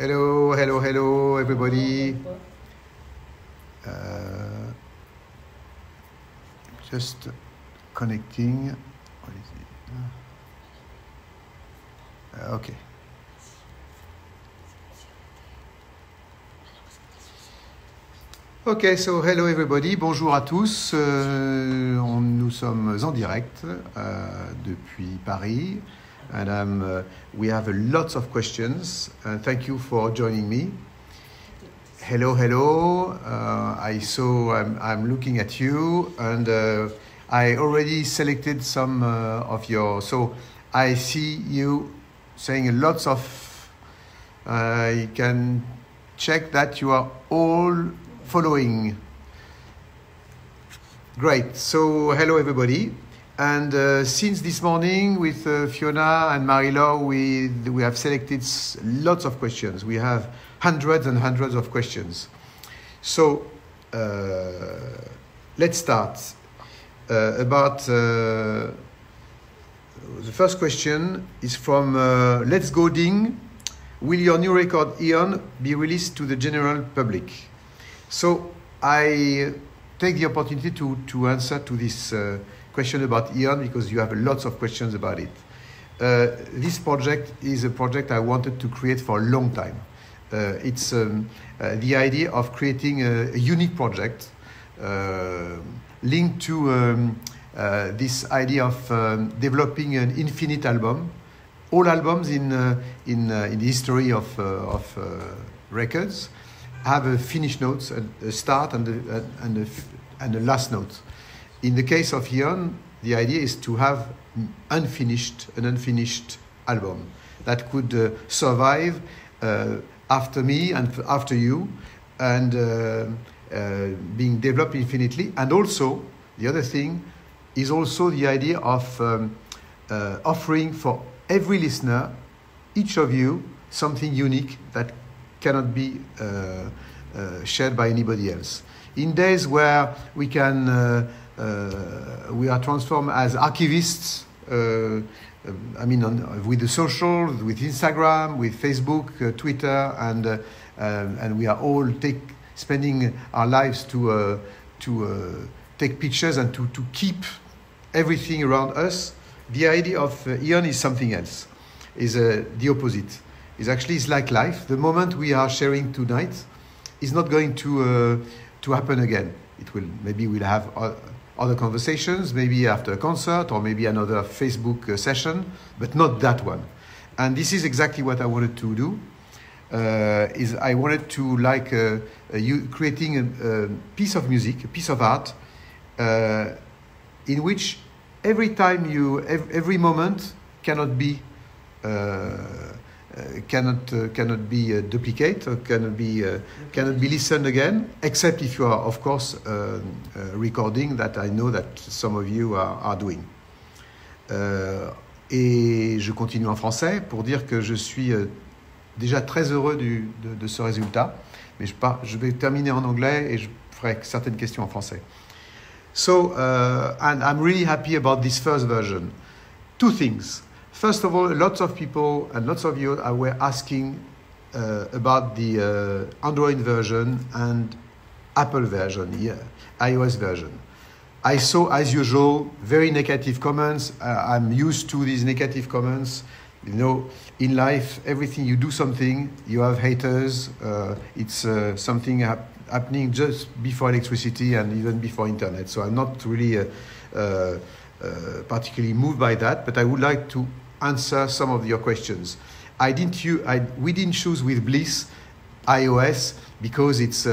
Hello, hello, hello, everybody. Just connecting. What is it? Okay. Ok, so hello everybody, bonjour à tous. Nous sommes en direct depuis Paris, and we have lots of questions. Thank you for joining me. Hello, hello. I saw I'm looking at you, and I already selected some of your. So I see you saying lots of. You can check that you are all following. Great. So hello everybody. And since this morning with Fiona and Marie-Laure, we have selected lots of questions. We have hundreds and hundreds of questions. So let's start. The first question is from Let's Go Ding. Will your new record, Ion, be released to the general public? So I take the opportunity to answer to this question about Ion because you have lots of questions about it. This project is a project I wanted to create for a long time. It's the idea of creating a unique project linked to this idea of developing an infinite album. All albums in the history of records have a finish notes, a start and a last note. In the case of Ion, the idea is to have an unfinished album that could survive after me and after you, and being developed infinitely. And also, the other thing is also the idea of offering for every listener, each of you, something unique that cannot be shared by anybody else. In days where we can, we are transformed as archivists, with the social, with Instagram, with Facebook, Twitter, and we are all spending our lives to take pictures and to keep everything around us. The idea of Ion is something else, is the opposite. It's like life. The moment we are sharing tonight is not going to happen again. Maybe we'll have other conversations, maybe after a concert or maybe another Facebook session, but not that one. And this is exactly what I wanted to do. I wanted to creating a piece of music, a piece of art, in which every moment cannot be duplicated or cannot be listened again, except if you are, of course, recording, that I know that some of you are doing. Et je continue en français pour dire que je suis déjà très heureux de ce résultat, mais je vais terminer en anglais et je ferai certaines questions en français. So, and I'm really happy about this first version. Two things. First of all, lots of people and lots of you were asking about the Android version and Apple version, iOS version. I saw, as usual, very negative comments. I'm used to these negative comments. You know, in life, everything you do something, you have haters. It's something happening just before electricity and even before internet. So I'm not really particularly moved by that, but I would like to answer some of your questions. We didn't choose with Bliss iOS because it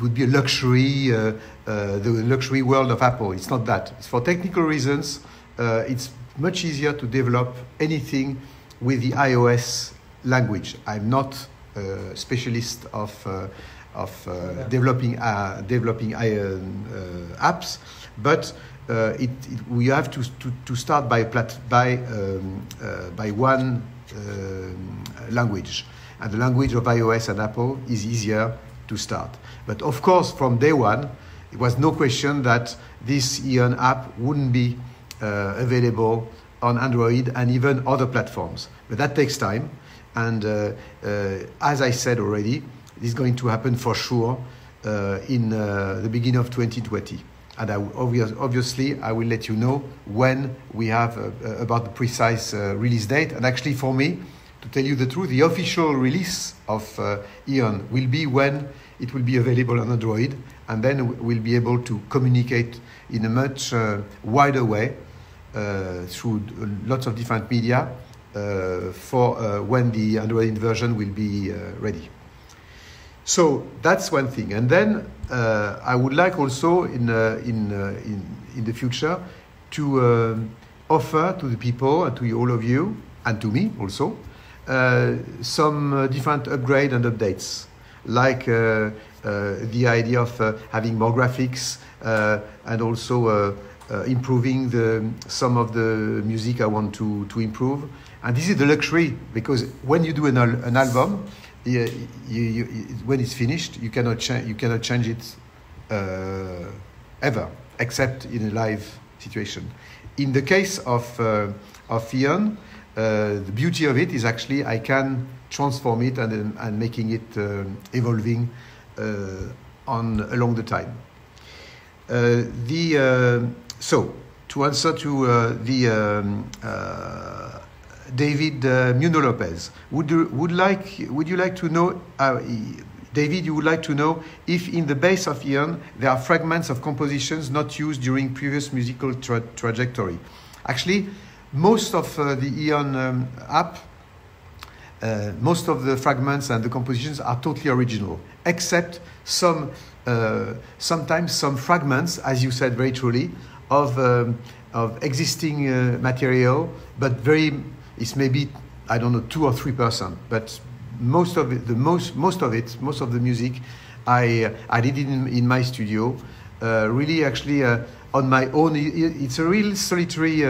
would be a luxury, the luxury world of Apple. It's not that. It's for technical reasons. It's much easier to develop anything with the iOS language. I'm not a specialist of developing apps, but we have to start by one language, and the language of iOS and Apple is easier to start. But of course, from day one, it was no question that this Ion app wouldn't be available on Android and even other platforms. But that takes time. And as I said already, this is going to happen for sure in the beginning of 2020. And obviously, I will let you know when we have about the precise release date. And actually, for me, to tell you the truth, the official release of Eon will be when it will be available on Android, and then we'll be able to communicate in a much wider way through lots of different media for when the Android version will be ready. So that's one thing. And then I would like also in the future to offer to the people and to all of you and to me also some different upgrade and updates, like the idea of having more graphics and also improving some of the music I want to improve. And this is the luxury, because when you do an album, when it's finished, you cannot change it ever, except in a live situation. In the case of Eon, the beauty of it is actually I can transform it and making it evolving along the time. So to answer to David Muno Lopez, would you like to know, David, you would like to know if in the base of Eon there are fragments of compositions not used during previous musical trajectory. Actually, most of the Eon app, most of the fragments and the compositions are totally original, except sometimes some fragments, as you said very truly, of existing material, but it's maybe, I don't know, 2 or 3%, but most of it, most of the music, I did it in my studio, really actually on my own. It's a real solitary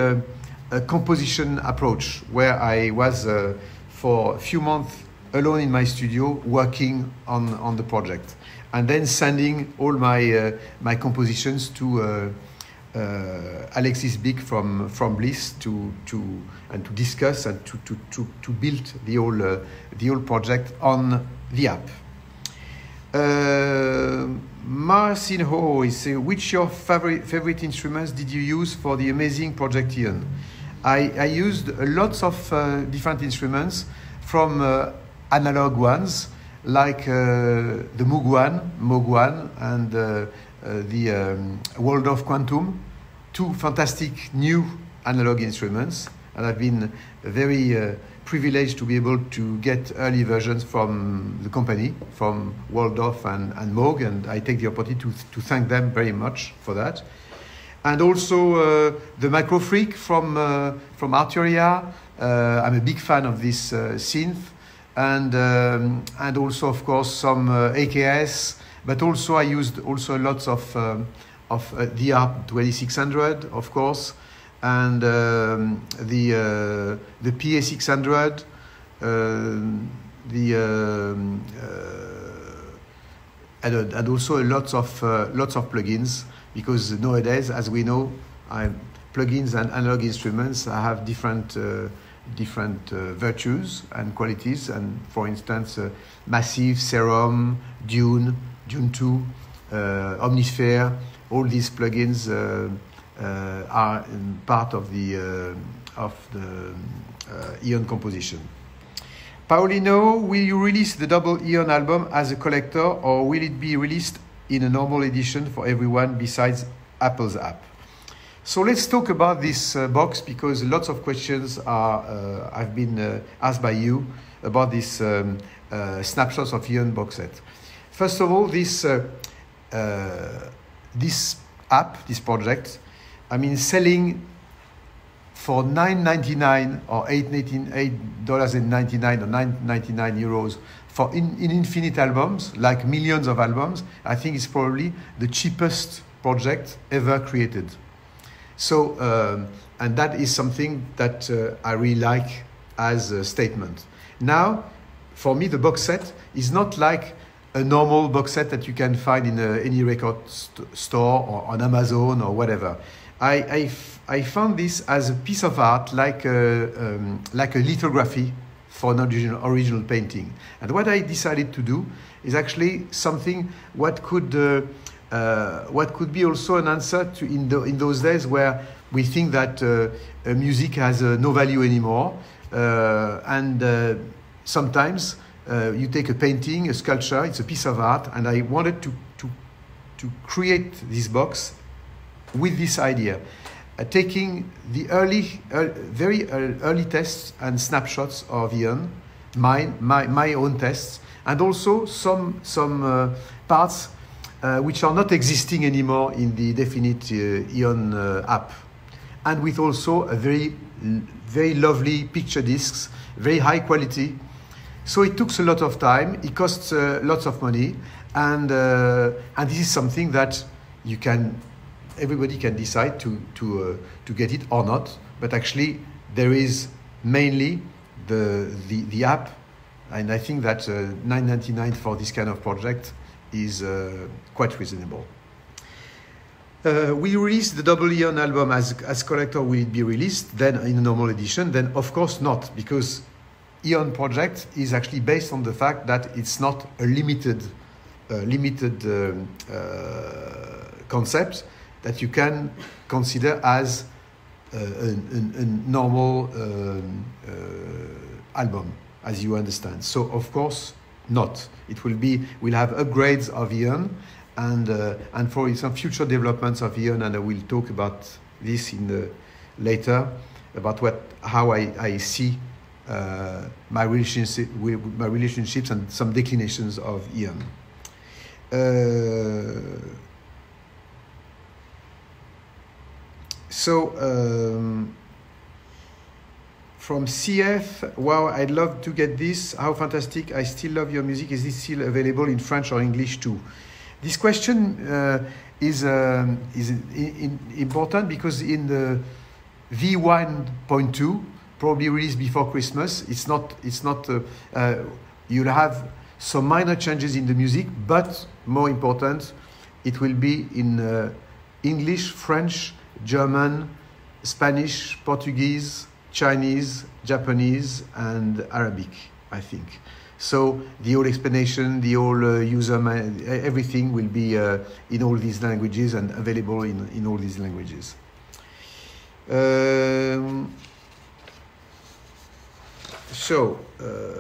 composition approach, where I was for a few months alone in my studio working on the project, and then sending all my compositions to Alexis Bick from Bliss to discuss and to build the whole project on the app. Marcin Ho is saying, which your favorite instruments did you use for the amazing project Eon? I used lots of different instruments, from analog ones like the Moog and the Waldorf Quantum, 2 fantastic new analog instruments, and I've been very privileged to be able to get early versions from the company, from Waldorf and Moog, and I take the opportunity to thank them very much for that. And also the Microfreak from Arturia. I'm a big fan of this synth, and also of course some AKS, but also I used also lots of the ARP 2600, of course, and the PA600, and also lots of plugins, because nowadays, as we know, plugins and analog instruments have different virtues and qualities. And for instance, Massive, Serum, Dune 2, Omnisphere, all these plugins are part of the Eon composition. Paulino, will you release the double Eon album as a collector, or will it be released in a normal edition for everyone besides Apple's app? So let's talk about this box, because lots of questions have been asked by you about this snapshots of Eon box set. First of all, this app, this project, I mean, selling for $9.99 or $8.99 or €9.99 for in infinite albums, like millions of albums, I think it's probably the cheapest project ever created. So, and that is something that I really like as a statement. Now, for me, the box set is not like a normal box set that you can find in any record store or on Amazon or whatever. I found this as a piece of art, like a lithography for an original painting. And what I decided to do is actually something what could be also an answer to in those days where we think that music has no value anymore, and sometimes you take a painting, a sculpture, it's a piece of art, and I wanted to create this box with this idea, taking the very early tests and snapshots of Eon, my own tests, and also some parts which are not existing anymore in the Definite Eon app, and with also a very lovely picture discs, very high quality. So it took a lot of time, it costs lots of money, and this is something that everybody can decide to get it or not. But actually, there is mainly the app, and I think that $9.99 for this kind of project is quite reasonable. We released the double Eon album as collector. Will it be released then in a normal edition? Then of course not, because Eon project is actually based on the fact that it's not a limited concept that you can consider as a normal album, as you understand. So of course not. We'll have upgrades of Eon, and for some future developments of Eon, and I will talk about this later about how I see my relationships and some declinations of Eon. From CF, wow, I'd love to get this. How fantastic! I still love your music. Is this still available in French or English too? This question is important because in the V1.2, probably released before Christmas, it's not. You'll have some minor changes in the music, but more important, it will be in English, French, German, Spanish, Portuguese, Chinese, Japanese, and Arabic, I think. So the whole explanation, the whole everything will be in all these languages and available in all these languages.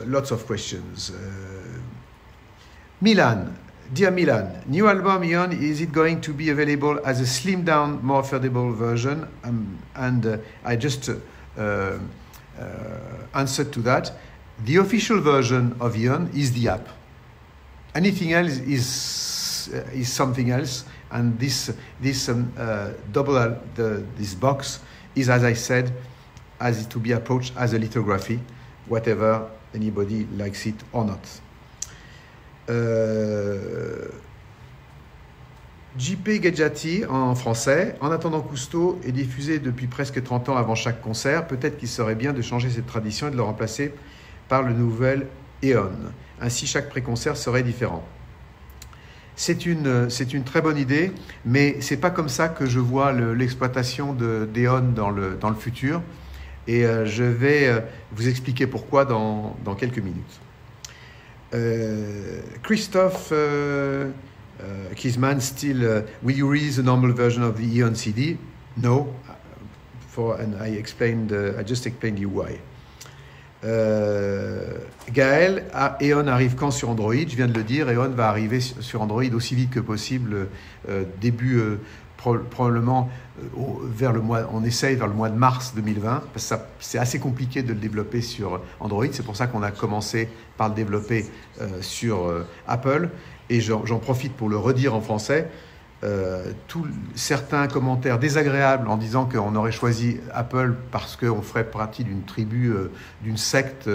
Lots of questions. Milan, dear Milan, new album Eon, is it going to be available as a slimmed down, more affordable version? I just answered to that. The official version of Eon is the app. Anything else is something else, and this box is, as I said, as to be approached as a lithography, whatever anybody likes it or not. JP Gadjati en français. En attendant, Cousteau est diffusé depuis presque 30 ans avant chaque concert. Peut-être qu'il serait bien de changer cette tradition et de le remplacer par le nouvel Eon. Ainsi, chaque pré-concert serait différent. C'est une très bonne idée, mais c'est pas comme ça que je vois l'exploitation d'Eon dans le futur. Et je vais vous expliquer pourquoi dans quelques minutes. Christophe Kisman, still, will you release a normal version of the Eon CD? No, and I just explained you why. Gaël, Eon arrive quand sur Android? Je viens de le dire, Eon va arriver sur Android aussi vite que possible, probablement on essaye vers le mois de mars 2020, parce que c'est assez compliqué de le développer sur Android, c'est pour ça qu'on a commencé par le développer sur Apple, et j'en profite pour le redire en français. Certains commentaires désagréables en disant qu'on aurait choisi Apple parce qu'on ferait partie d'une tribu, d'une secte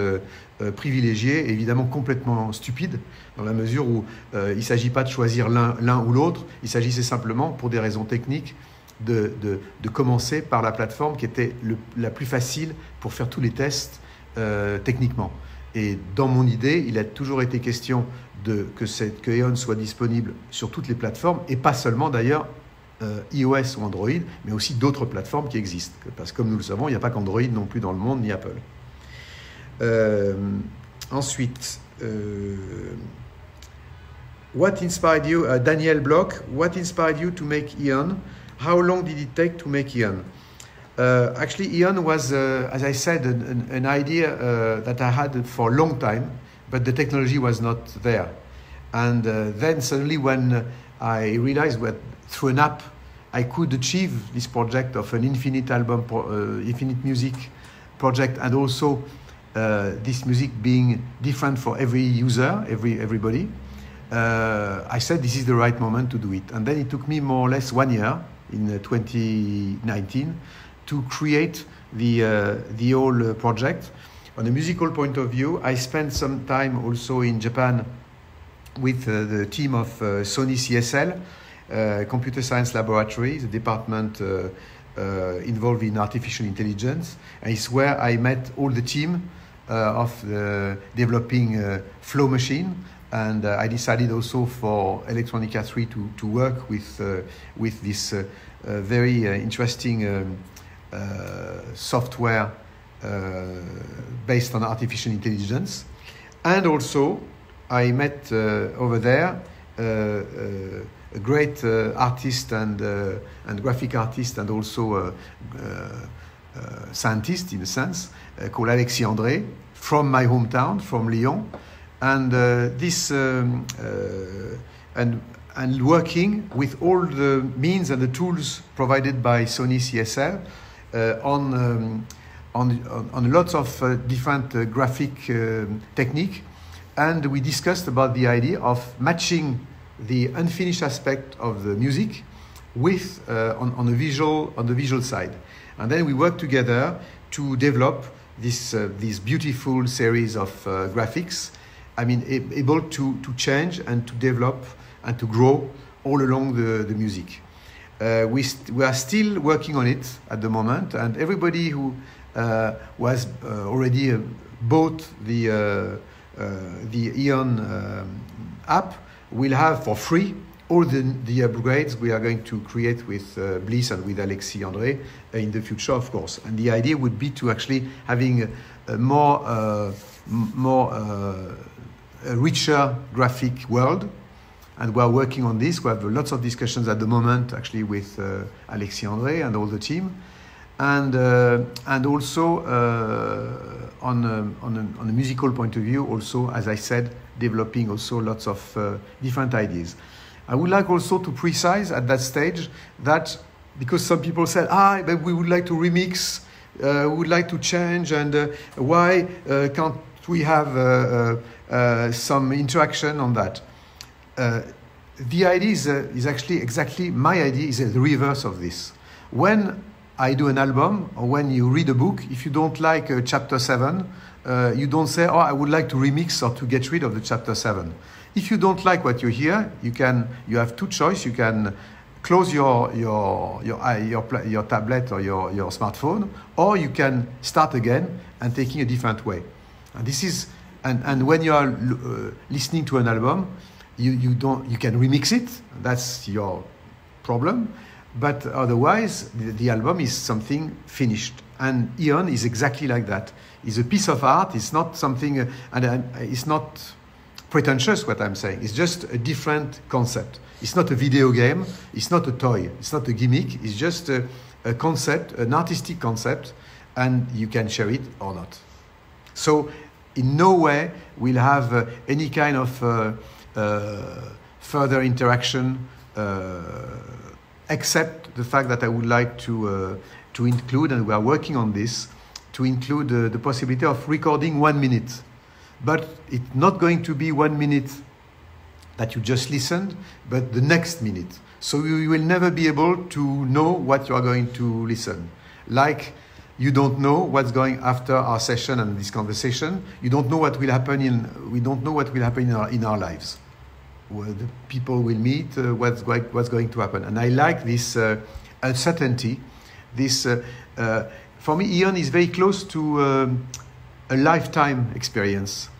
privilégiée, évidemment complètement stupide, dans la mesure où il ne s'agit pas de choisir l'un ou l'autre, il s'agissait simplement, pour des raisons techniques, de commencer par la plateforme qui était la plus facile pour faire tous les tests techniquement. Et dans mon idée, il a toujours été question que Eon soit disponible sur toutes les plateformes, et pas seulement d'ailleurs iOS ou Android, mais aussi d'autres plateformes qui existent. Parce que comme nous le savons, il n'y a pas qu'Android non plus dans le monde, ni Apple. Ensuite, what inspired you, Daniel Bloch, what inspired you to make Eon? How long did it take to make Eon? Actually, Eon was, as I said, an idea that I had for a long time, but the technology was not there. And then suddenly when I realized that through an app I could achieve this project of an infinite album, infinite music project, and also this music being different for every user, everybody, I said this is the right moment to do it. And then it took me more or less 1 year, in 2019, to create the whole project. On a musical point of view, I spent some time also in Japan with the team of Sony CSL, Computer Science Laboratory, the department involved in artificial intelligence. And it's where I met all the team of developing Flow Machine. And I decided also for Electronica 3 to work with this very interesting software based on artificial intelligence. And also I met over there a great artist and graphic artist, and also scientist in a sense, called Alexis André, from my hometown, from Lyon. And and working with all the means and the tools provided by Sony CSL on lots of different graphic technique. And we discussed about the idea of matching the unfinished aspect of the music with on the visual side. And then we worked together to develop this beautiful series of graphics. I mean, able to change and to develop and to grow all along the music. We are still working on it at the moment, and everybody who was already bought the Eon app will have for free all the upgrades we are going to create with Bliss and with Alexis André in the future, of course. And the idea would be to actually having a richer graphic world. And we are working on this. We have lots of discussions at the moment, actually, with Alexis André and all the team, and also on a musical point of view, also, as I said, developing also lots of different ideas. I would like also to precise at that stage that, because some people said, but we would like to remix, we would like to change, and why can't we have some interaction on that? The idea is actually exactly, my idea is the reverse of this. When I do an album, or when you read a book, if you don't like chapter 7, you don't say, I would like to remix or to get rid of the chapter 7. If you don't like what you hear, you have two choices. You can close your tablet or your smartphone, or you can start again and taking a different way. And this is, and when you are listening to an album, you can remix it. That's your problem. But otherwise, the album is something finished. And Eon is exactly like that. It's a piece of art. It's not something, and it's not pretentious what I'm saying. It's just a different concept. It's not a video game. It's not a toy. It's not a gimmick. It's just a concept, an artistic concept, and you can share it or not. So in no way we'll have any kind of further interaction, except the fact that I would like to include, and we are working on this, to include the possibility of recording 1 minute. But it's not going to be 1 minute that you just listened, but the next minute. So you will never be able to know what you are going to listen. Like you don't know what's going after our session and this conversation. You don't know what will happen we don't know what will happen in our lives. Where the people will meet, what's going to happen. And I like this uncertainty. This, for me, Eon is very close to a lifetime experience.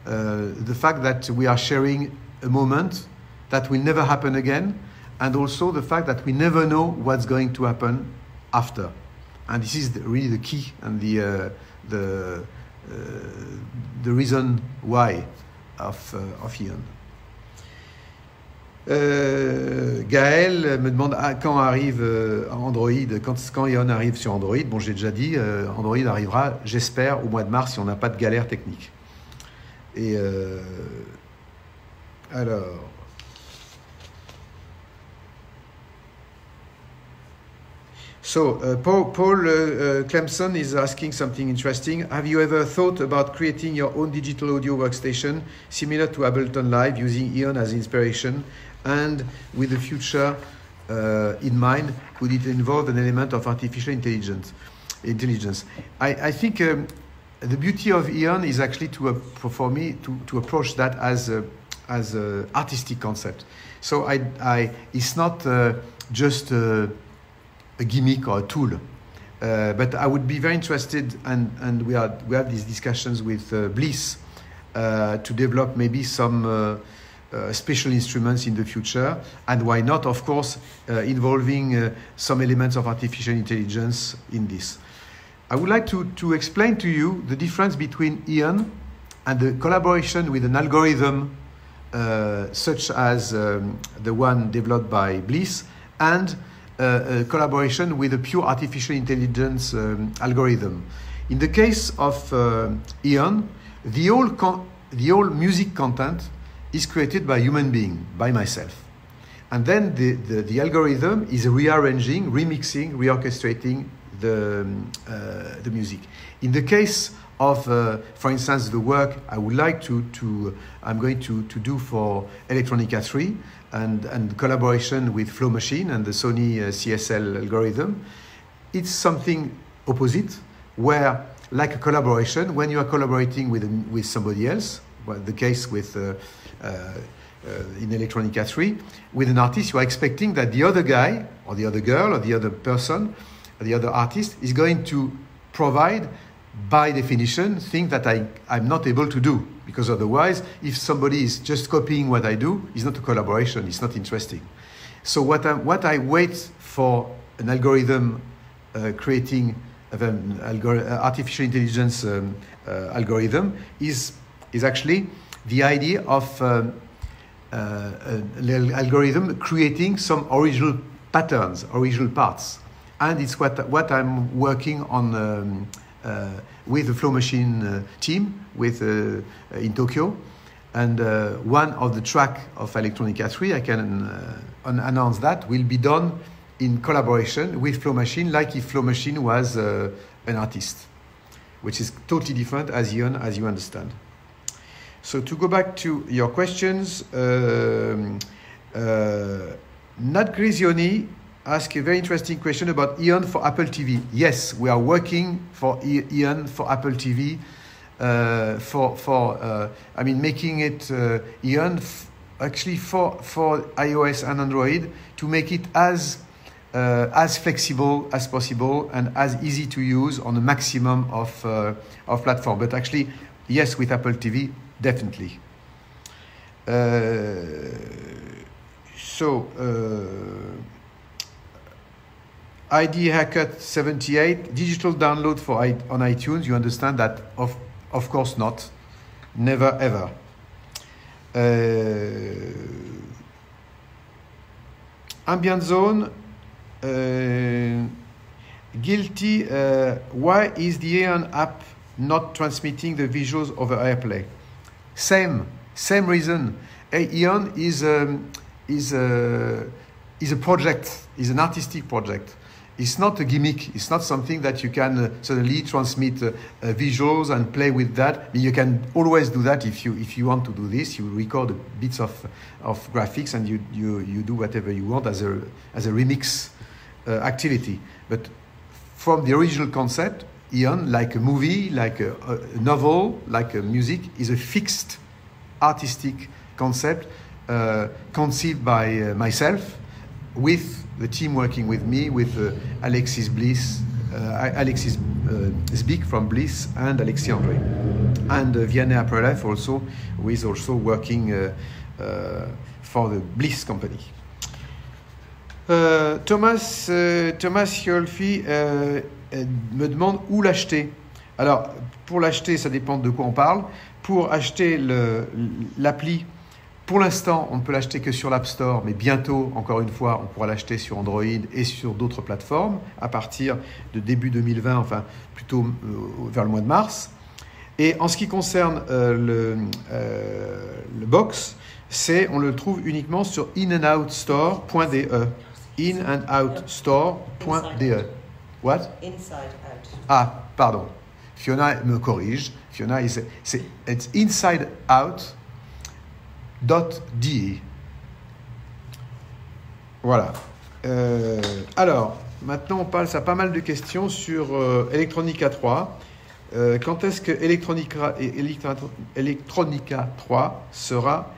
The fact that we are sharing a moment that will never happen again, and also the fact that we never know what's going to happen after. And this is really the key and the reason why of Ion. Gaël me demande quand arrive Android, quand Ion arrive sur Android. Bon, j'ai déjà dit, Android arrivera, j'espère, au mois de mars si on n'a pas de galère technique. Et alors. So, Paul Clemson is asking something interesting. Have you ever thought about creating your own digital audio workstation similar to Ableton Live using Ion as inspiration? And with the future in mind, could it involve an element of artificial intelligence? I think the beauty of Ion is actually for me to approach that as a artistic concept. So it's not just a gimmick or a tool, but I would be very interested, and we have these discussions with Bliss to develop maybe some special instruments in the future, and why not, of course, involving some elements of artificial intelligence in this. I would like to explain to you the difference between Ion and the collaboration with an algorithm such as the one developed by Bliss, and a collaboration with a pure artificial intelligence algorithm. In the case of Ion, the whole music content is created by a human being, by myself. And then the algorithm is rearranging, remixing, reorchestrating the music. In the case of, for instance, the work I would like I'm going to do for Electronica 3, and collaboration with Flow Machine and the Sony CSL algorithm, it's something opposite, where, like a collaboration, when you are collaborating with somebody else, well, the case with in Electronica 3, with an artist, you are expecting that the other guy, or the other girl, or the other person, or the other artist is going to provide, by definition, things that I'm not able to do. Because otherwise, if somebody is just copying what I do, it's not a collaboration, it's not interesting. So what I wait for an algorithm creating an artificial intelligence algorithm is actually the idea of an algorithm creating some original patterns, original parts. And it's what I'm working on with the Flow Machine team in Tokyo. And one of the track of Electronica 3, I can announce that, will be done in collaboration with Flow Machine, like if Flow Machine was an artist, which is totally different as you understand. So to go back to your questions, Nat Grisioni asked a very interesting question about Ion for Apple TV. Yes, we are working for Ion for Apple TV, making it Ion actually for iOS and Android, to make it as flexible as possible and as easy to use on a maximum of platform. But actually, yes, with Apple TV, definitely. ID Haircut 78, digital download on iTunes. You understand that? Of course not. Never ever. Ambient Zone, guilty. Why is the Ion app not transmitting the visuals over AirPlay? Same reason. Ion is a project, is an artistic project. It's not a gimmick. It's not something that you can suddenly transmit visuals and play with that. You can always do that if you want to do this. You record bits of graphics and you do whatever you want as a remix activity. But from the original concept, Ion, like a movie, like a novel, like a music, is a fixed artistic concept conceived by myself, with the team working with me, with Alexis Zbik from Bliss, and Alexis André, and Vianney Aprelef also, who is also working for the Bliss company. Thomas Yolfi me demande où l'acheter. Alors, pour l'acheter, ça dépend de quoi on parle. Pour acheter l'appli, pour l'instant, on ne peut l'acheter que sur l'App Store, mais bientôt, encore une fois, on pourra l'acheter sur Android et sur d'autres plateformes à partir de début 2020, enfin plutôt vers le mois de mars. Et en ce qui concerne le box, on le trouve uniquement sur inandoutstore.de. inandoutstore.de. What? Inside out. Ah, pardon. Fiona me corrige. Fiona, it's insideout.de. Voilà. Alors, maintenant, on passe à pas mal de questions sur Electronica 3. Quand est-ce que Electronica 3 sortira?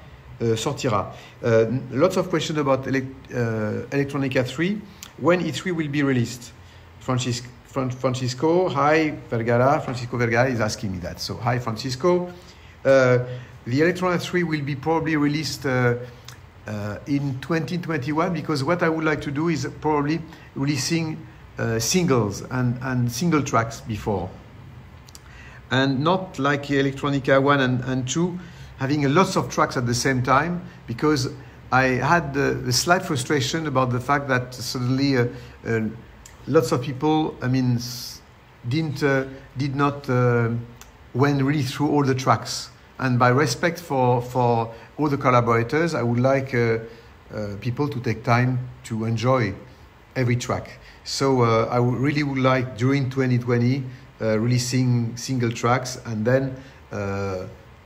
Lots of questions about Electronica 3. When E3 will be released? Francisco, hi Vergara. Francisco Vergara is asking me that. So, hi Francisco. The Electronica 3 will be probably released in 2021, because what I would like to do is probably releasing singles and single tracks before. And not like Electronica 1 and 2, having lots of tracks at the same time, because I had a slight frustration about the fact that suddenly lots of people, did not went really through all the tracks. And by respect for all the collaborators, I would like people to take time to enjoy every track. So I really would like, during 2020, releasing single tracks, and then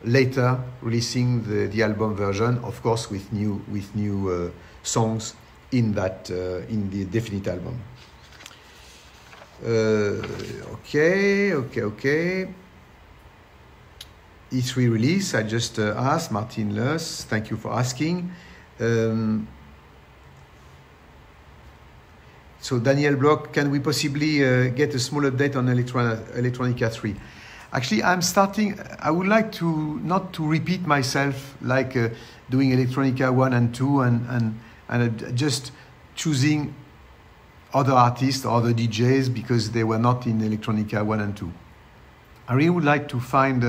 later releasing the album version, of course, with new songs in the definite album. Okay. E3 release, I just asked Martin Lers. Thank you for asking. So Daniel Bloch, can we possibly get a small update on Electronica 3? Actually, I would like to not to repeat myself like doing Electronica 1 and 2 and just choosing other artists or other DJs because they were not in Electronica 1 and 2. I really would like to find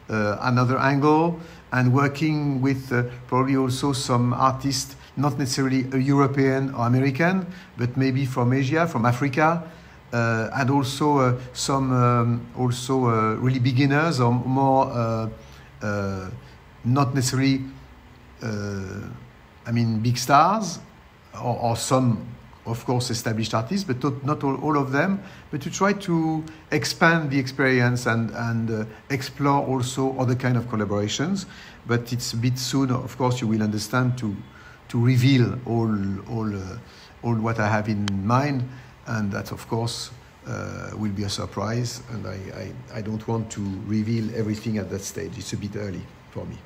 another angle and working with probably also some artists, not necessarily a European or American, but maybe from Asia, from Africa, and also some really beginners or more not necessarily big stars or some, of course, established artists, but not all of them, but to try to expand the experience and explore also other kind of collaborations. But it's a bit soon, of course, you will understand, to reveal all what I have in mind, and that, of course, will be a surprise, and I don't want to reveal everything at that stage. It's a bit early for me.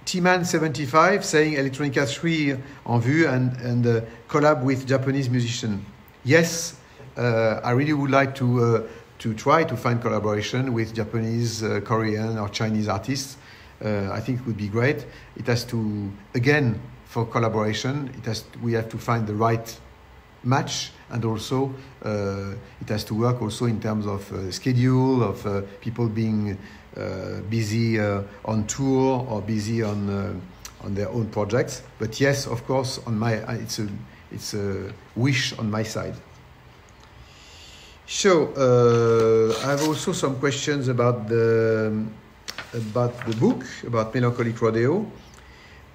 T-Man75 saying Electronica 3 en vue and collab with Japanese musician. Yes, I really would like to try to find collaboration with Japanese, Korean or Chinese artists. I think it would be great. It has to, again, for collaboration, we have to find the right match, and also it has to work also in terms of schedule, of people being busy on tour or busy on their own projects. But yes, of course, it's a wish on my side. So I have also some questions about the book, about Melancholic Rodeo.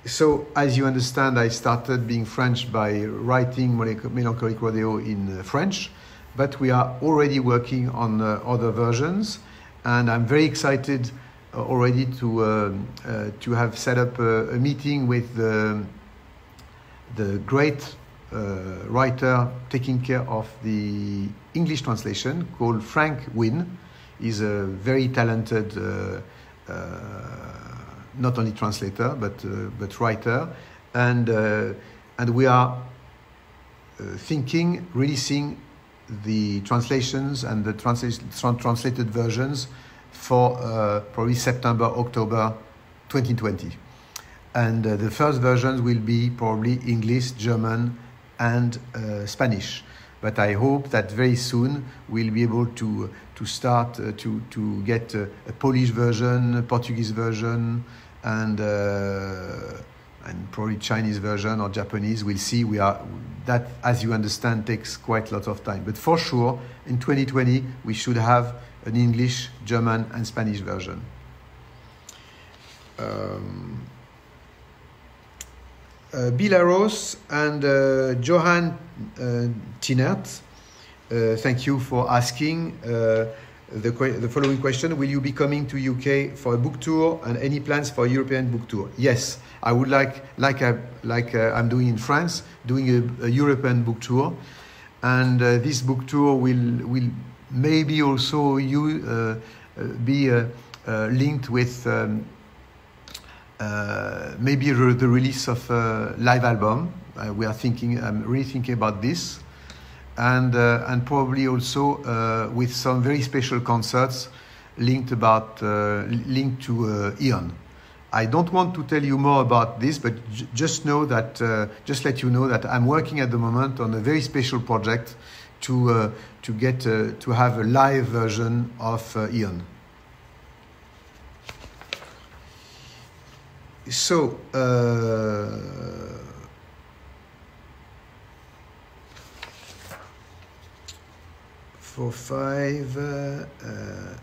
So, as you understand, I started being French by writing Melancholic Rodeo in French, but we are already working on other versions, and I'm very excited already to have set up a meeting with the great writer taking care of the English translation, called Frank Wynne. He's a very talented not only translator but writer, and we are thinking releasing the translations and the translated versions for probably September, October 2020, and the first versions will be probably English, German, and Spanish. but I hope that very soon we'll be able to start to get a Polish version, a Portuguese version, and probably Chinese version or Japanese. We'll see. That, as you understand, takes quite a lot of time. But for sure, in 2020, we should have an English, German, and Spanish version. Bilaros and Johan Tinert, thank you for asking the following question. Will you be coming to UK for a book tour, and any plans for a European book tour? Yes, I would like I'm doing in France, doing a European book tour, and this book tour will maybe also be linked with maybe the release of a live album. I'm really thinking about this, and probably also with some very special concerts linked to Ion. I don't want to tell you more about this, but just let you know that I'm working at the moment on a very special project to have a live version of Ion. So,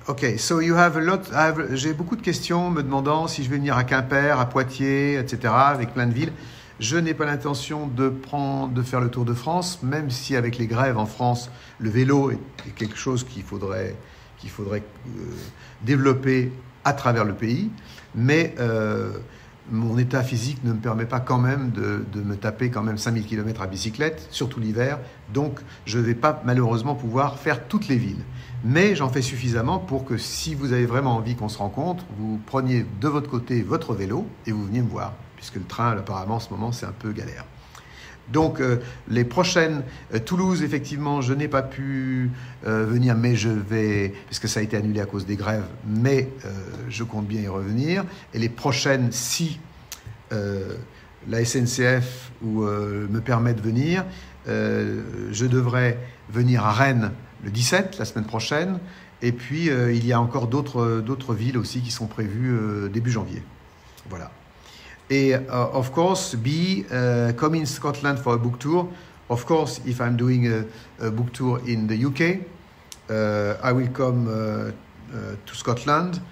okay, so you have a lot. J'ai beaucoup de questions me demandant si je vais venir à Quimper, à Poitiers, etc., avec plein de villes. Je n'ai pas l'intention de faire le tour de France, même si avec les grèves en France, le vélo est quelque chose qu'il faudrait développer à travers le pays. Mais mon état physique ne me permet pas quand même de me taper quand même 5000 km à bicyclette, surtout l'hiver. Donc, je ne vais pas malheureusement pouvoir faire toutes les villes. Mais j'en fais suffisamment pour que si vous avez vraiment envie qu'on se rencontre, vous preniez de votre côté votre vélo et vous veniez me voir. Puisque le train, apparemment, en ce moment, c'est un peu galère. Donc, les prochaines... Toulouse, effectivement, je n'ai pas pu venir, mais je vais... Parce que ça a été annulé à cause des grèves, mais je compte bien y revenir. Et les prochaines, si la SNCF me permet de venir, je devrais venir à Rennes le 17, la semaine prochaine. Et puis, il y a encore d'autres villes aussi qui sont prévues début janvier. Voilà. Et, of course, come in Scotland for a book tour. Of course, if I'm doing a book tour in the UK, I will come to Scotland,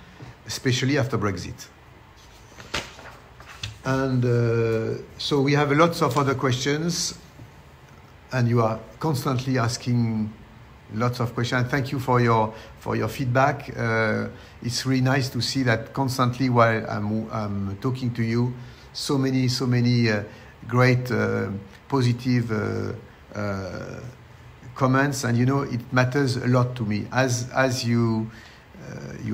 especially after Brexit. And so we have lots of other questions, and you are constantly asking lots of questions. Thank you for your feedback. It's really nice to see that constantly while I'm talking to you, so many great positive comments, and it matters a lot to me. As you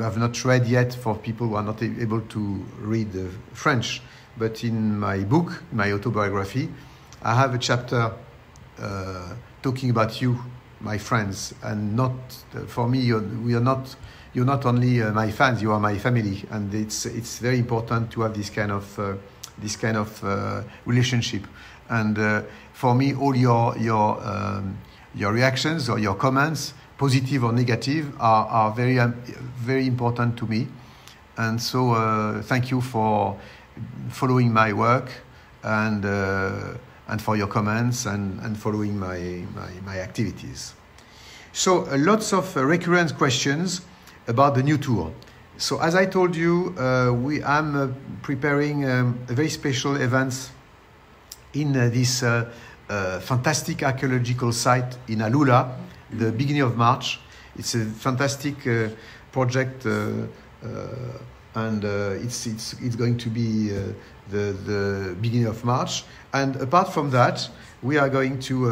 have not read yet, for people who are not able to read French, but in my book, my autobiography, I have a chapter talking about you, my friends, and not for me. You're not only my fans; you are my family, and it's very important to have this kind of relationship. And for me, all your reactions or your comments, positive or negative, are very very important to me. And so thank you for following my work and for your comments and following my activities. So lots of recurrent questions about the new tour. So as I told you, I'm preparing a very special event in this fantastic archaeological site in Alula, the beginning of March. It's a fantastic project, and it's going to be the beginning of March. And apart from that, we are going to.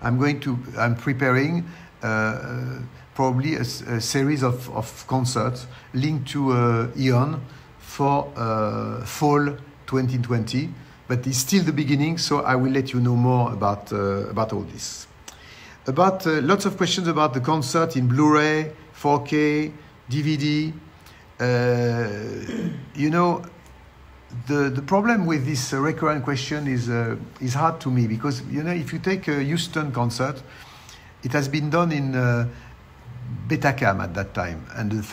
I'm preparing probably a series of concerts linked to Ion for fall 2020. But it's still the beginning, so I will let you know more about all this. About lots of questions about the concert in Blu-ray, 4K, DVD. the problem with this recurrent question is hard to me because, you know, if you take a Houston concert, it has been done in Betacam at that time, and the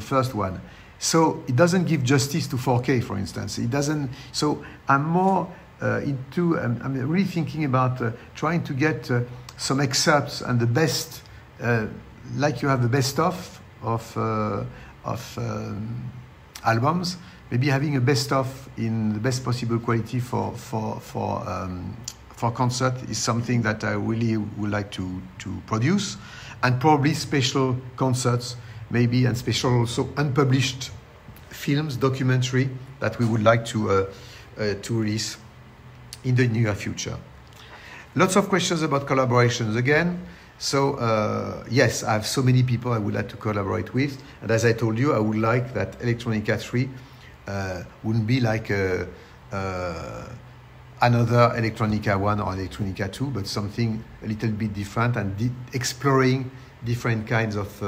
first one. So it doesn't give justice to 4K, for instance. It doesn't. So I'm more I'm really thinking about trying to get some excerpts and the best, like you have the best of albums. Maybe having a best of in the best possible quality for concert is something that I really would like to produce, and probably special concerts, maybe, and special also unpublished films, documentary that we would like to release in the near future. Lots of questions about collaborations again. So yes, I have so many people I would like to collaborate with, and as I told you, I would like that Electronica 3 wouldn't be like another Electronica 1 or Electronica 2, but something a little bit different and exploring different kinds of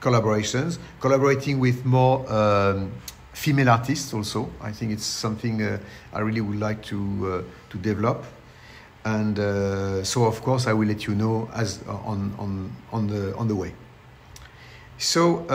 collaborations, collaborating with more female artists also. I think it's something I really would like to develop, and so of course I will let you know as on the way. So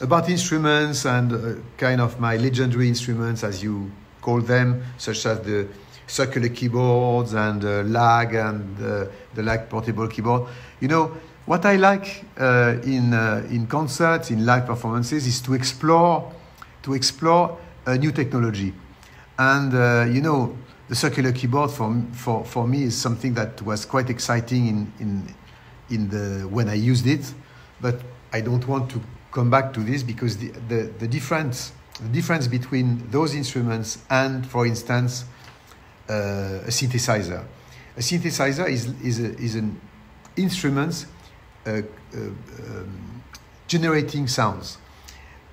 about instruments and kind of my legendary instruments, as you call them, such as the circular keyboards and lag and the lag portable keyboard. You know, what I like in concerts, in live performances, is to explore a new technology. And you know, the circular keyboard for me is something that was quite exciting when I used it, but I don't want to come back to this because the difference between those instruments and, for instance, a synthesizer. A synthesizer is an instrument generating sounds,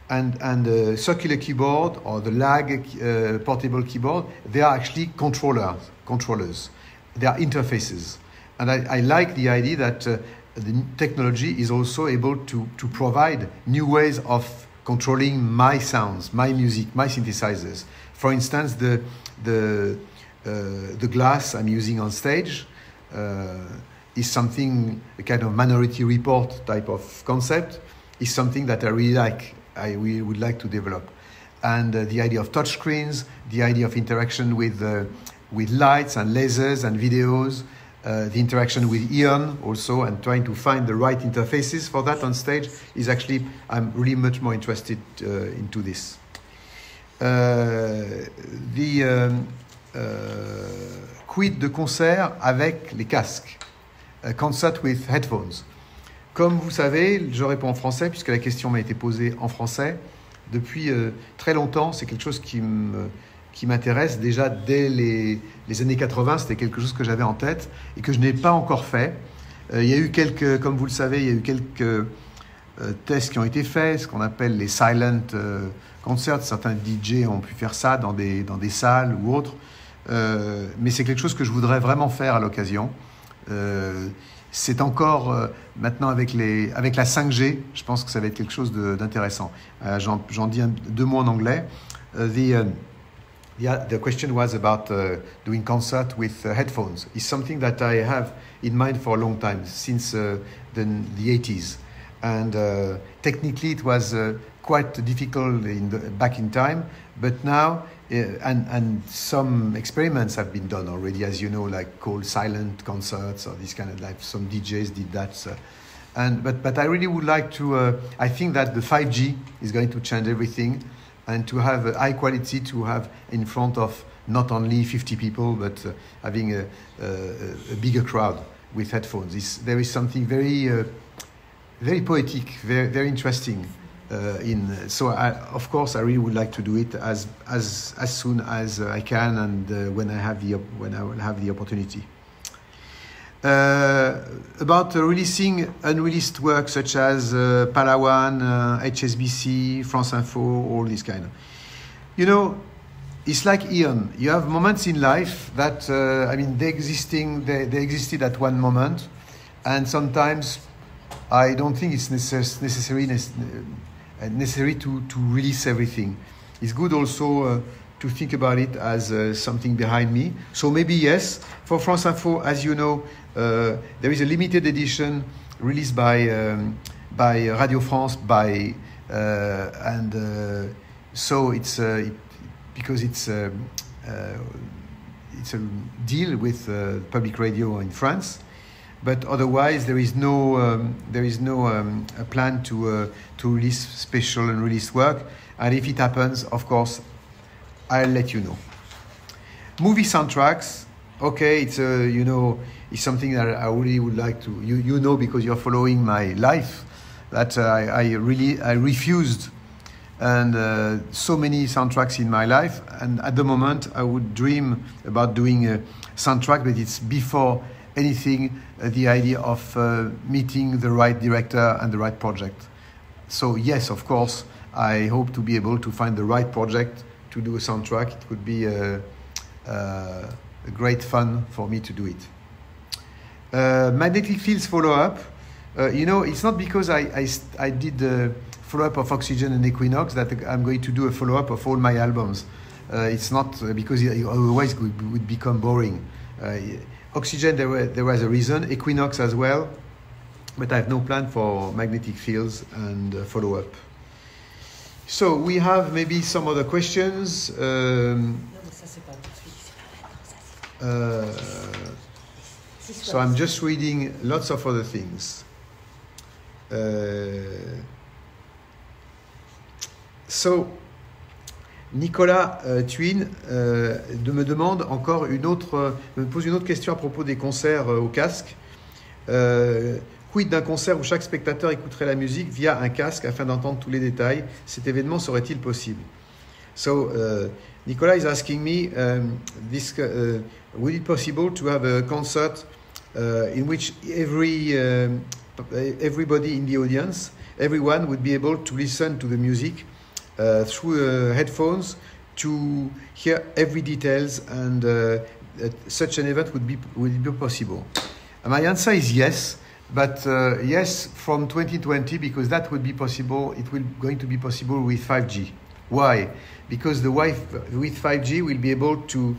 and the circular keyboard or the lag portable keyboard, they are actually controllers. They are interfaces, and I like the idea that the technology is also able to provide new ways of controlling my sounds, my music, my synthesizers. For instance, the glass I'm using on stage is something, a kind of Minority Report type of concept, is something that I really like. I really would like to develop. And the idea of touch screens, the idea of interaction with lights and lasers and videos, the interaction with Ian also, and trying to find the right interfaces for that on stage is actually, I'm really much more interested into this. Quid de concert avec les casques? Concert with headphones. Comme vous savez, je réponds en français puisque la question m'a été posée en français. Depuis très longtemps, c'est quelque chose qui m'intéresse. Déjà dès les années 80, c'était quelque chose que j'avais en tête et que je n'ai pas encore fait. Il y a eu comme vous le savez, il y a eu quelques tests qui ont été faits, ce qu'on appelle les silent concerts. Certains DJ ont pu faire ça dans des salles ou autres. Mais c'est quelque chose que je voudrais vraiment faire à l'occasion. C'est encore maintenant avec la 5G, je pense que ça va être quelque chose d'intéressant. J'en dis deux mots en anglais. The question was about doing concert with headphones. It's something that I have in mind for a long time, since the 80s. And technically it was quite difficult back in time, but now, and some experiments have been done already, as you know, like called silent concerts or this kind of, like some DJs did that. But I really would like to, I think that the 5G is going to change everything, and to have a high quality, to have in front of not only 50 people, but having a bigger crowd with headphones. There is something very, very poetic, very, very interesting so of course I really would like to do it as soon as I can, and when I will have the opportunity. About releasing unreleased work such as Palawan, HSBC, France Info, all this kind of. You know, it's like Ian. You have moments in life that they existed at one moment, and sometimes I don't think it's necessary necessary to release everything. It's good also to think about it as something behind me. So maybe yes, for France Info, as you know, there is a limited edition released by Radio France so it's because it's a deal with public radio in France. But otherwise, there is no a plan to release special and release work. And if it happens, of course, I'll let you know. Movie soundtracks, okay, it's it's something that I really would like to. You know, because you're following my life, that I refused and so many soundtracks in my life. And at the moment, I would dream about doing a soundtrack, but it's before anything the idea of meeting the right director and the right project. So yes, of course, I hope to be able to find the right project to do a soundtrack. It would be a great fun for me to do it. Magnetic Fields follow-up. It's not because I did the follow-up of Oxygen and Equinox that I'm going to do a follow-up of all my albums. It's not because otherwise it would become boring. Oxygen, there was a reason. Equinox as well. But I have no plan for Magnetic Fields and follow-up. So we have maybe some other questions. So I'm just reading lots of other things. So Nicolas Thuin me demande encore me pose une autre question à propos des concerts au casque. Quid d'un concert où chaque spectateur écouterait la musique via un casque afin d'entendre tous les détails? Cet événement serait-il possible? So Nicolas is asking me, would it possible to have a concert in which everybody in the audience, everyone would be able to listen to the music through headphones to hear every details, and such an event would be possible? My answer is yes. But yes, from 2020, because that would be possible. It will going to be possible with 5G. Why? Because with 5G we'll be able to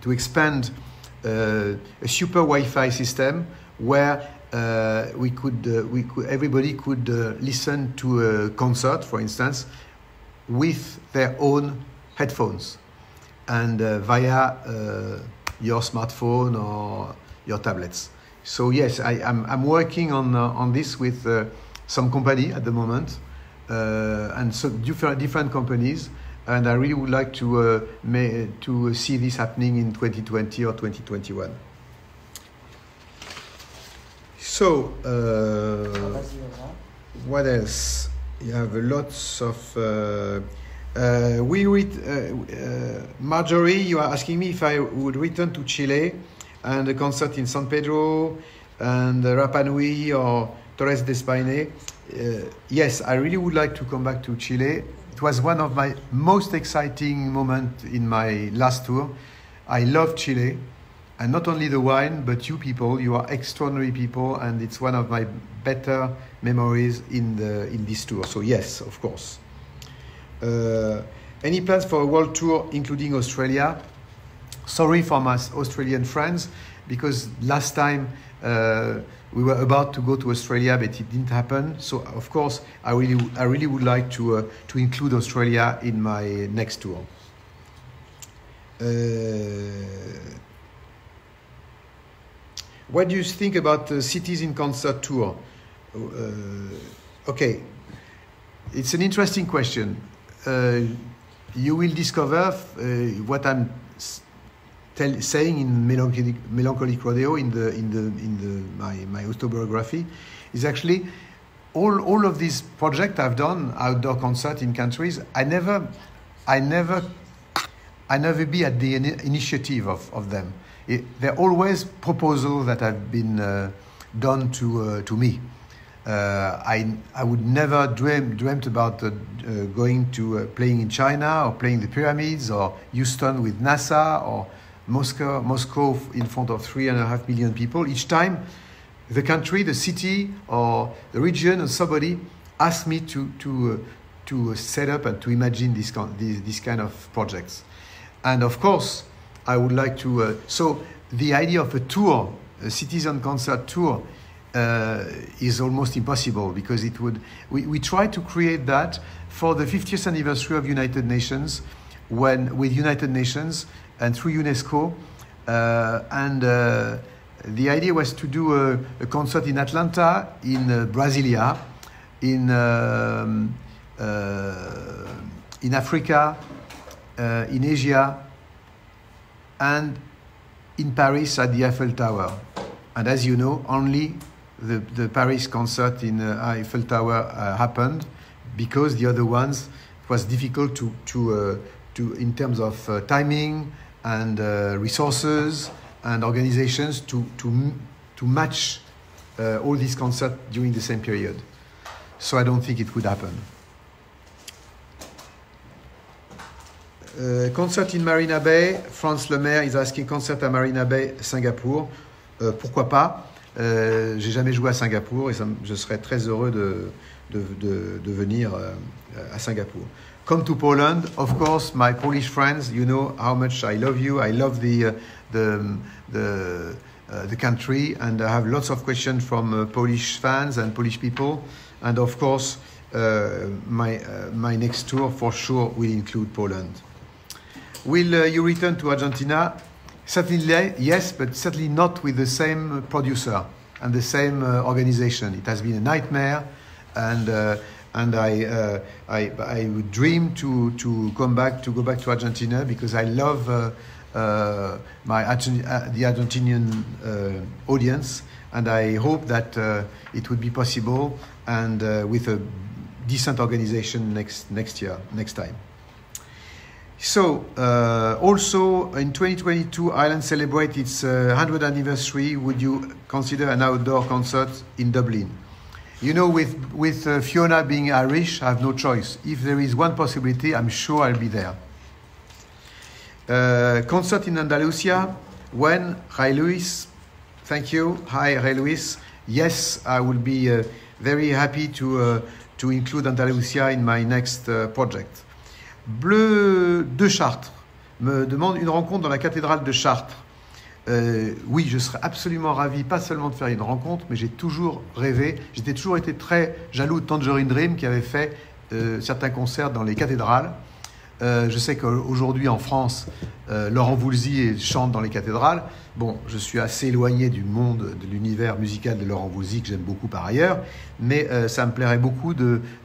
expand a super Wi-Fi system where everybody could listen to a concert, for instance, with their own headphones and via your smartphone or your tablets. So yes, I'm working on this with some company at the moment, and so different companies, and I really would like to see this happening in 2020 or 2021. So what else? You have lots of. Marjorie, you are asking me if I would return to Chile and a concert in San Pedro and Rapa Nui or Torres del Paine. Yes, I really would like to come back to Chile. It was one of my most exciting moments in my last tour. I love Chile, and not only the wine, but you people. You are extraordinary people, and it's one of my better memories in this tour. So yes, of course. Any plans for a world tour, including Australia? Sorry for my Australian friends, because last time we were about to go to Australia, but it didn't happen. So of course, I really would like to include Australia in my next tour. What do you think about the Cities in Concert tour? Okay, it's an interesting question. You will discover what I'm saying in Melancholic Rodeo in my autobiography is actually all of these projects I've done, outdoor concert in countries. I never be at the initiative of them. They're always proposals that have been done to me. I would never dreamt about going to playing in China or playing the pyramids or Houston with NASA or Moscow in front of 3.5 million people. Each time, the country, the city, or the region, or somebody asked me to set up and to imagine this kind of projects. And of course, I would like to... so the idea of a tour, a citizen concert tour, is almost impossible because it would... We try to create that for the 50th anniversary of United Nations, with United Nations and through UNESCO. The idea was to do a concert in Atlanta, in Brasilia, in Africa, in Asia, and in Paris at the Eiffel Tower. And as you know, only the Paris concert in Eiffel Tower happened because the other ones, it was difficult to in terms of timing and resources and organizations to match all these concerts during the same period. So I don't think it would happen. Concert in Marina Bay. France Lemaire is asking concert à Marina Bay, Singapour. Pourquoi pas? J'ai jamais joué à Singapour et je serais très heureux de venir à Singapour. Come to Poland, of course, my Polish friends. You know how much I love you. I love the country, and I have lots of questions from Polish fans and Polish people. And of course, my next tour for sure will include Poland. Will you return to Argentina? Certainly, yes, but certainly not with the same producer and the same organization. It has been a nightmare, and I would dream to go back to Argentina because I love the Argentinian audience, and I hope that it would be possible and with a decent organization next time. So, also in 2022, Ireland celebrates its 100th anniversary. Would you consider an outdoor concert in Dublin? You know, with Fiona being Irish, I have no choice. If there is one possibility, I'm sure I'll be there. Concert in Andalusia. When? Ray Luis. Thank you. Hi, Ray Luis. Yes, I will be very happy to include Andalusia in my next project. Bleu de Chartres me demande une rencontre dans la cathédrale de Chartres. Oui, je serais absolument ravi, pas seulement de faire une rencontre, mais j'ai toujours rêvé, j'étais toujours été très jaloux de Tangerine Dream qui avait fait certains concerts dans les cathédrales. Je sais qu'aujourd'hui en France, Laurent Voulzy chante dans les cathédrales. Bon, je suis assez éloigné du monde, de l'univers musical de Laurent Voulzy, que j'aime beaucoup par ailleurs, mais ça me plairait beaucoup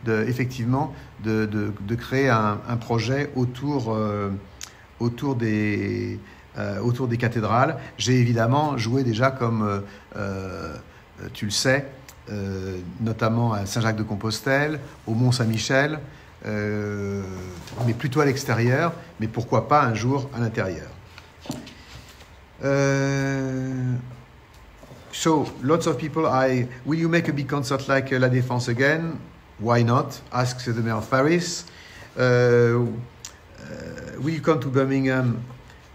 effectivement de créer un projet autour des cathédrales. J'ai évidemment joué déjà comme, tu le sais, notamment à Saint-Jacques-de-Compostelle, au Mont-Saint-Michel, mais plutôt à l'extérieur, mais pourquoi pas un jour à l'intérieur. So, lots of people, will you make a big concert like La Défense again? Why not? Asks the mayor of Paris. Will you come to Birmingham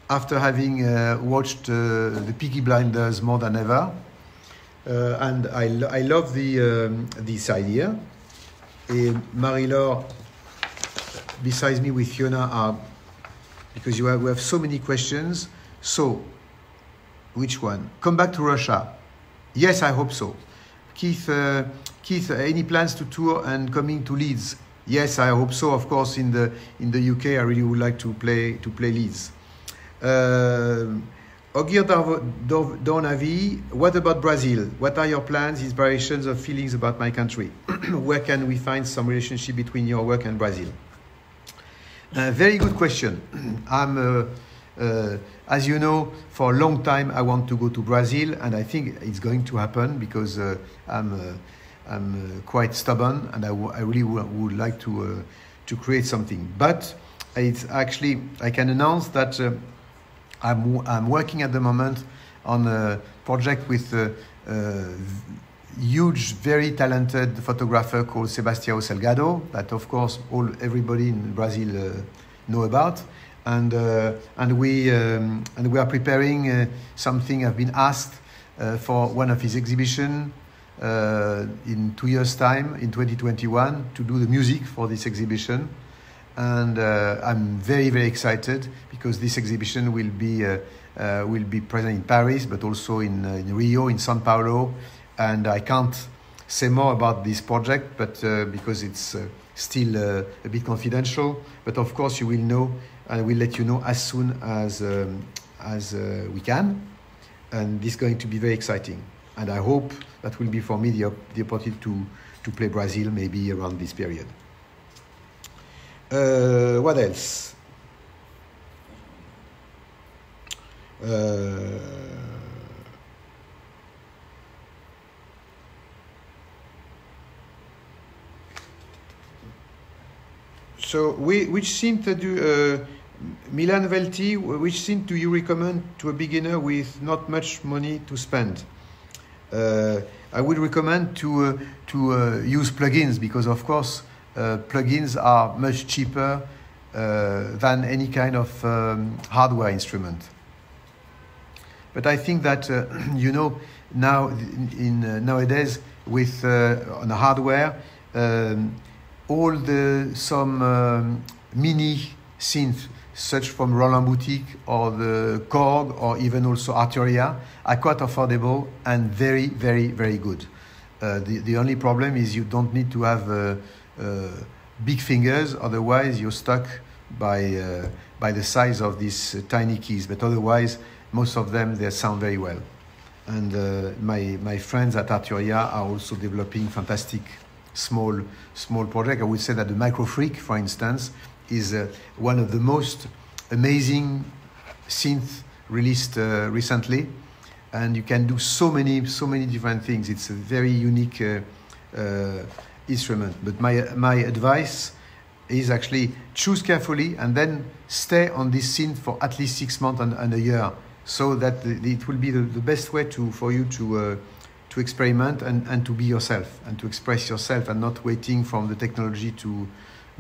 after having watched the Peaky Blinders more than ever? And I love this idea. And Marie-Laure, besides me with Fiona, because we have so many questions. So, which one? Come back to Russia. Yes, I hope so. Keith, any plans to tour and coming to Leeds? Yes, I hope so. Of course, in the UK, I really would like to play Leeds. Ogir Dornavi, what about Brazil? What are your plans, inspirations, or feelings about my country? Where can we find some relationship between your work and Brazil? Very good question. As you know, for a long time I want to go to Brazil, and I think it's going to happen because I'm quite stubborn, and I really would like to create something. But it's actually, I can announce that I'm working at the moment on a project with a huge, very talented photographer called Sebastião Salgado, that of course everybody in Brazil know about. And we are preparing something. I've been asked for one of his exhibition in 2 years' time, in 2021, to do the music for this exhibition. And I'm very, very excited because this exhibition will be present in Paris, but also in Rio, in São Paulo. And I can't say more about this project, but because it's still a bit confidential. But of course, you will know, and we'll let you know as soon as we can. And this is going to be very exciting. And I hope that will be for me the opportunity to play Brazil maybe around this period. What else? So, which synth do Milan Velti? Which synth do you recommend to a beginner with not much money to spend? I would recommend to use plugins because, of course, plugins are much cheaper than any kind of hardware instrument. But I think that you know now nowadays with on the hardware. All some mini synths, such from Roland Boutique or the Korg or even also Arturia, are quite affordable and very, very, very good. The only problem is you don't need to have big fingers, otherwise you're stuck by the size of these tiny keys. But otherwise, most of them, they sound very well. And my friends at Arturia are also developing fantastic small project. I would say that the Microfreak, for instance, is one of the most amazing synths released recently, and you can do so many different things. It's a very unique instrument. But my advice is actually choose carefully and then stay on this synth for at least 6 months and a year, so that it will be the best way for you to experiment and to be yourself and to express yourself and not waiting from the technology to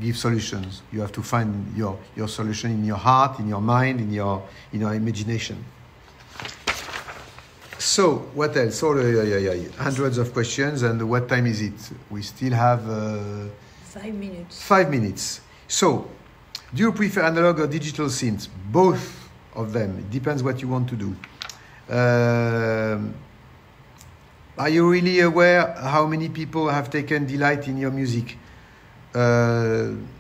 give solutions. You have to find your solution in your heart, in your mind, in your imagination. So what else? Oh, hundreds of questions, and what time is it? We still have 5 minutes. 5 minutes. So, do you prefer analog or digital synths? Both of them. It depends what you want to do. Are you really aware how many people have taken delight in your music?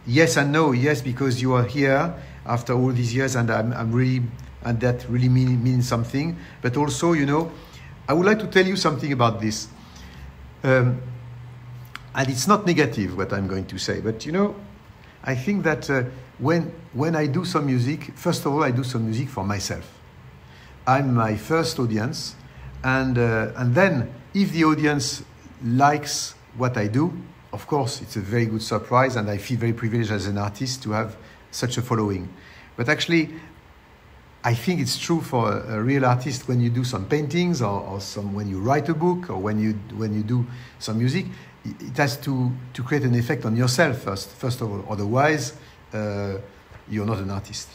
Yes and no. Yes, because you are here after all these years, and I'm really, and that really means something. But also, you know, I would like to tell you something about this. And it's not negative what I'm going to say, but you know, I think that when I do some music, first of all, I do some music for myself. I'm my first audience, and then if the audience likes what I do, of course, it's a very good surprise, and I feel very privileged as an artist to have such a following. But actually, I think it's true for a real artist when you do some paintings or when you write a book or when you do some music, it has to create an effect on yourself first of all. Otherwise, you're not an artist.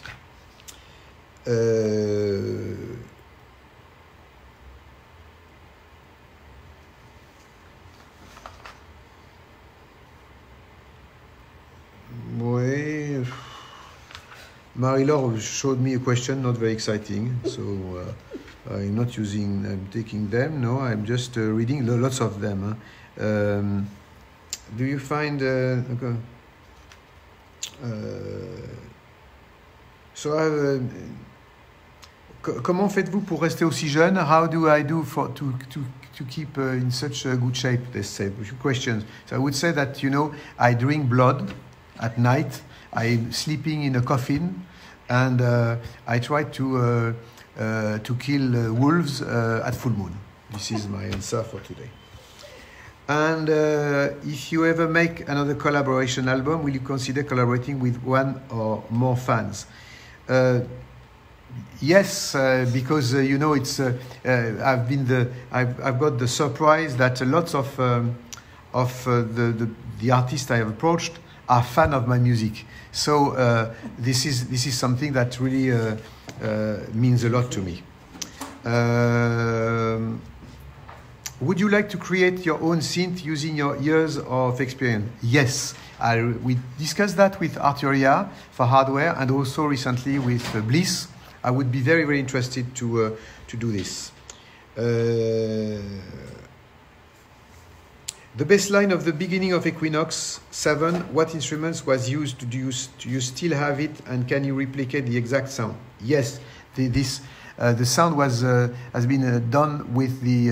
Oui. Marie-Laure showed me a question, not very exciting, so I'm not taking them. No, I'm just reading lots of them. Do you find... comment faites-vous pour rester aussi jeune? How do I do to keep in such a good shape? They say. A few questions. So I would say that, you know, I drink blood at night. I'm sleeping in a coffin, and I try to kill wolves at full moon. This is my answer for today. And if you ever make another collaboration album, will you consider collaborating with one or more fans? Yes, because you know, it's I've got the surprise that lots of the artists I have approached are fan of my music. So this is something that really means a lot to me. Would you like to create your own synth using your years of experience? Yes. We discussed that with Arturia for hardware and also recently with Bliss. I would be very, very interested to do this. The baseline of the beginning of Equinox 7, what instruments was used? Do you still have it, and can you replicate the exact sound? Yes, the sound has been done with the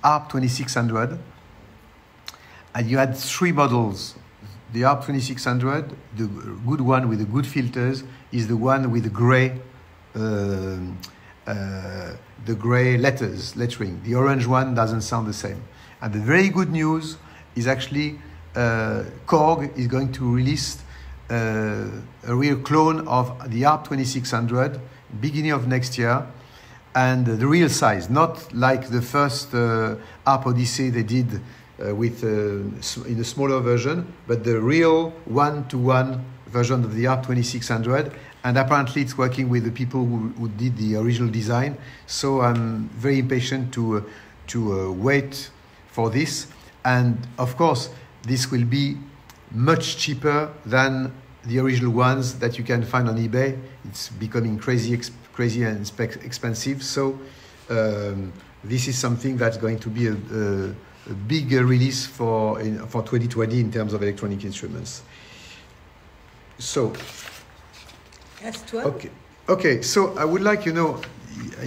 ARP 2600, and you had 3 models. The ARP 2600, the good one with the good filters, is the one with the gray lettering. The orange one doesn't sound the same. And the very good news is actually Korg is going to release a real clone of the ARP 2600 beginning of next year, and the real size, not like the first ARP Odyssey they did in a smaller version, but the real one-to-one version of the ARP 2600. And apparently it's working with the people who did the original design. So I'm very impatient to wait for this. And of course, this will be much cheaper than the original ones that you can find on eBay. It's becoming crazy and expensive. So this is something that's going to be a big release for 2020 in terms of electronic instruments. So. That's 12. Okay. So I would like, you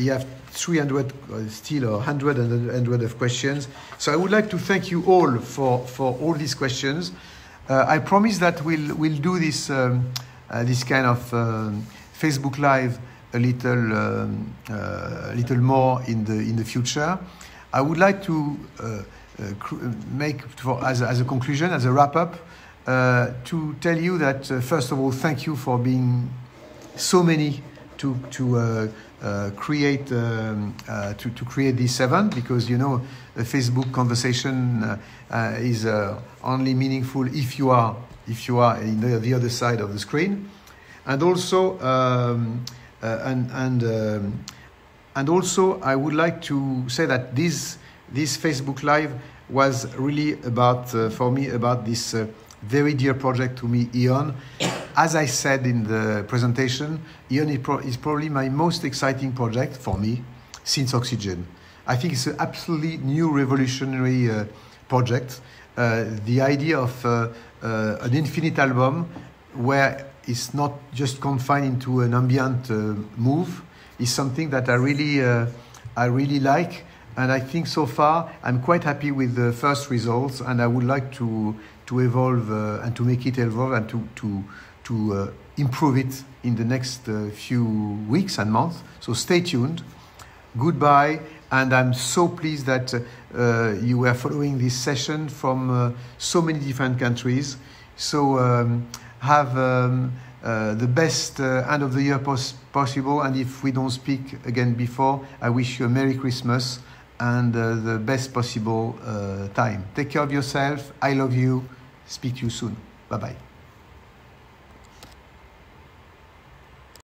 have 300 still or 100 of questions. So I would like to thank you all for all these questions. I promise that we'll do this kind of Facebook Live a little more in the future. I would like to make as a conclusion, as a wrap up, to tell you that first of all, thank you for being so many to create this event, because a Facebook conversation is only meaningful if you are in the other side of the screen, and also and also I would like to say that this Facebook Live was really about for me about this very dear project to me, Eon. As I said in the presentation, Eon is probably my most exciting project for me since Oxygen. I think it's an absolutely new revolutionary project. The idea of an infinite album where it's not just confined into an ambient move is something that I really like. And I think so far I'm quite happy with the first results, and I would like to evolve and to make it evolve and to improve it in the next few weeks and months. So stay tuned. Goodbye. And I'm so pleased that you were following this session from so many different countries. So have the best end of the year possible. And if we don't speak again before, I wish you a Merry Christmas and the best possible time. Take care of yourself. I love you. Speak to you soon. Bye-bye.